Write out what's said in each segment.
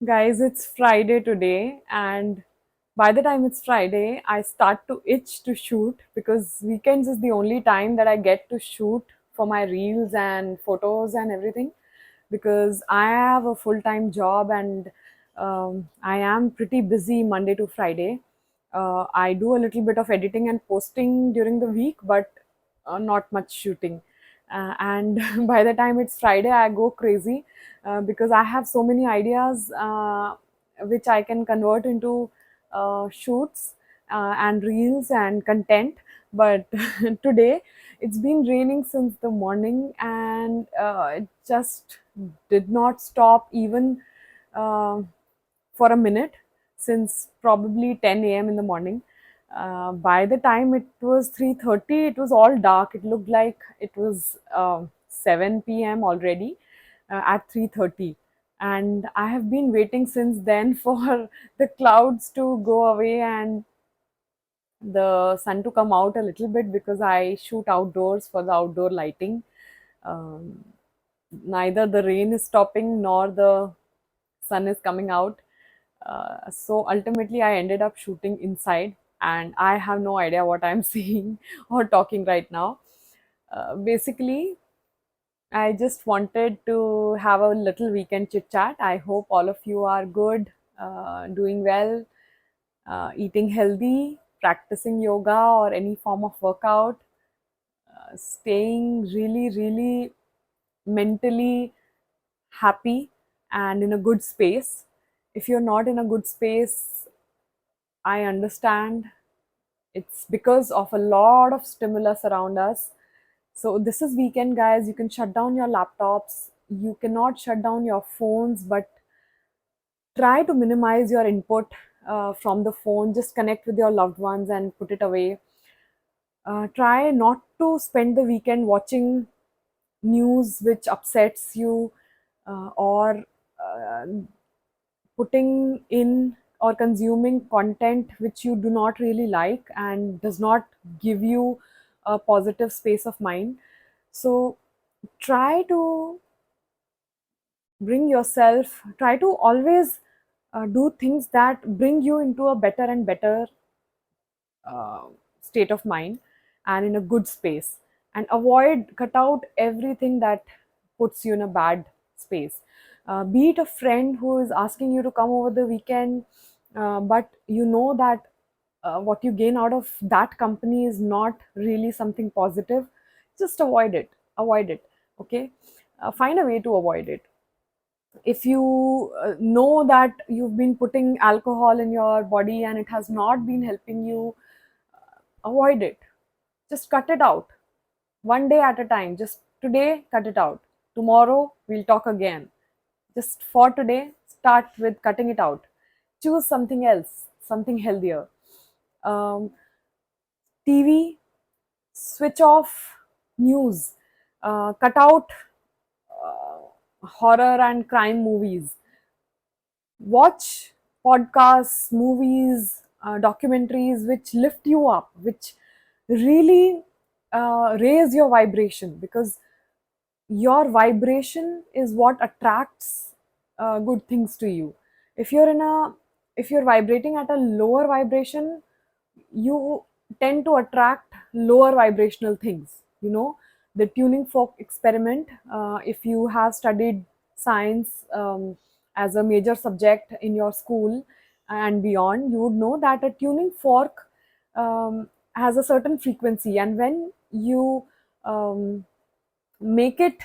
Guys, it's Friday today, and by the time it's Friday, I start to itch to shoot because weekends is the only time that I get to shoot for my reels and photos and everything. Because I have a full time job and I am pretty busy Monday to Friday. I do a little bit of editing and posting during the week, but not much shooting. And by the time it's Friday, I go crazy because I have so many ideas which I can convert into shoots and reels and content. But today it's been raining since the morning and it just did not stop even uh, for a minute since probably 10 a.m. in the morning. By the time it was 3:30, it was all dark. It looked like it was 7 p.m. already at 3:30, and I have been waiting since then for the clouds to go away and the sun to come out a little bit because I shoot outdoors for the outdoor lighting. Um, Neither the rain is stopping nor the sun is coming out. So ultimately, I ended up shooting inside, and I have no idea what I'm seeing or talking right now. Basically, I just wanted to have a little weekend chit chat. I hope all of you are good, doing well, eating healthy, practicing yoga or any form of workout, staying really, really mentally happy and in a good space. If you're not in a good space, I understand it's because of a lot of stimulus around us. So, this is weekend, guys. You can shut down your laptops, you cannot shut down your phones, but try to minimize your input from the phone. Just connect with your loved ones and put it away. Try not to spend the weekend watching news which upsets you or uh, putting in or consuming content which you do not really like and does not give you a positive space of mind. So try to bring yourself, try to always do things that bring you into a better and better uh, state of mind and in a good space, and cut out everything that puts you in a bad space. Be it a friend who is asking you to come over the weekend, but you know that what you gain out of that company is not really something positive. Just avoid it. Okay. Find a way to avoid it. If you know that you've been putting alcohol in your body and it has not been helping you, avoid it. Just cut it out one day at a time. Just today, cut it out. Tomorrow, we'll talk again. Just for today, start with cutting it out. Choose something else, something healthier. Um, TV, switch off news, cut out horror and crime movies. Watch podcasts, movies, documentaries which lift you up, which really raise your vibration, because your vibration is what attracts good things to you. If you're in a if you're vibrating at a lower vibration, you tend to attract lower vibrational things. The tuning fork experiment, if you have studied science as a major subject in your school and beyond, you would know that a tuning fork has a certain frequency, and when you um, make it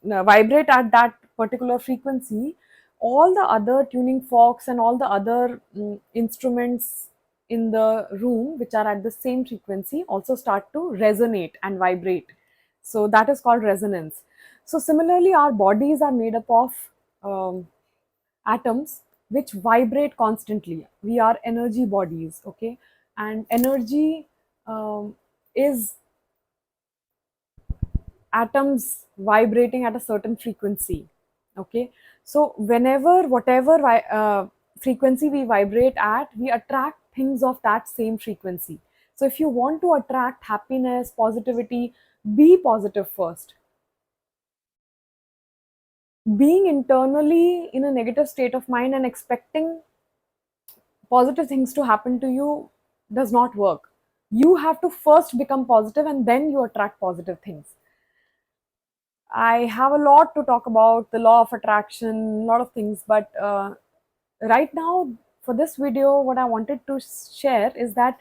vibrate at that particular frequency, all the other tuning forks and all the other instruments in the room which are at the same frequency also start to resonate and vibrate. So that is called resonance. So similarly, our bodies are made up of um, atoms which vibrate constantly. We are energy bodies, okay? And energy is atoms vibrating at a certain frequency. Okay. So whenever whatever frequency we vibrate at, we attract things of that same frequency. So if you want to attract happiness, positivity, be positive first. being internally in a negative state of mind and expecting positive things to happen to you does not work. You have to first become positive and then you attract positive things. I have a lot to talk about the law of attraction, a lot of things, but right now, for this video, what I wanted to share is that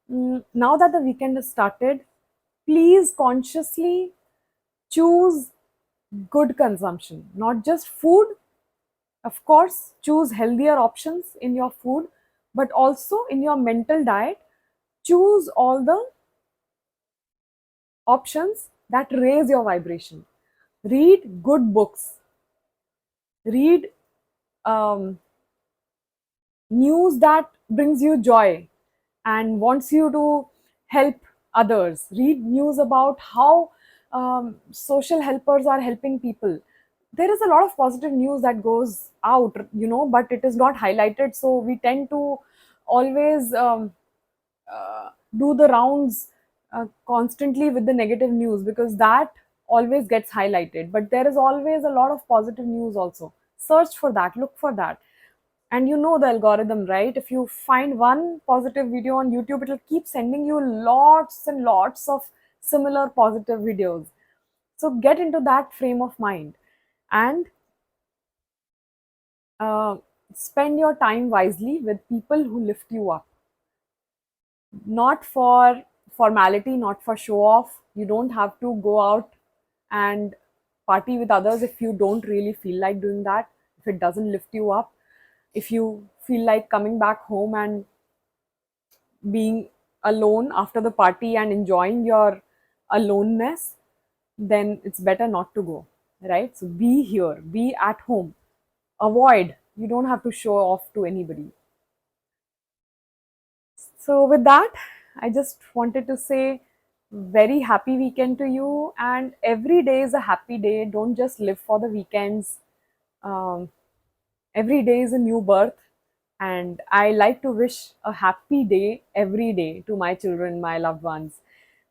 now that the weekend has started, please consciously choose good consumption, not just food. Of course, choose healthier options in your food, but also in your mental diet, choose all the options that raise your vibration. Read good books, read um, news that brings you joy and wants you to help others. Read news about how social helpers are helping people. There is a lot of positive news that goes out, but it is not highlighted. So we tend to always do the rounds constantly with the negative news because that always gets highlighted. But there is always a lot of positive news also. Search for that, look for that. And you know the algorithm, right? If you find one positive video on YouTube, it'll keep sending you lots and lots of similar positive videos. So get into that frame of mind and uh, spend your time wisely with people who lift you up, not for formality, not for show off. You don't have to go out and party with others if you don't really feel like doing that, if it doesn't lift you up. If you feel like coming back home and being alone after the party and enjoying your aloneness, then it's better not to go, right? So be here, be at home, avoid. You don't have to show off to anybody. So, with that, I just wanted to say very happy weekend to you. And every day is a happy day. Don't just live for the weekends. Um, every day is a new birth. And I like to wish a happy day every day to my children, my loved ones.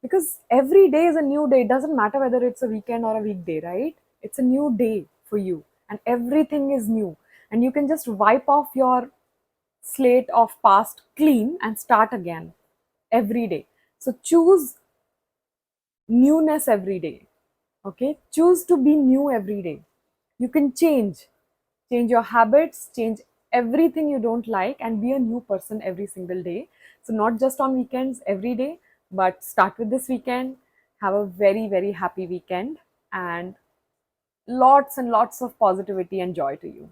Because every day is a new day. It doesn't matter whether it's a weekend or a weekday, right? It's a new day for you. And everything is new. And you can just wipe off your slate of past clean and start again every day. So choose newness every day. Okay, choose to be new every day. You can change your habits, change everything you don't like, and be a new person every single day. So not just on weekends, every day, but start with this weekend. Have a very, very happy weekend and lots of positivity and joy to you.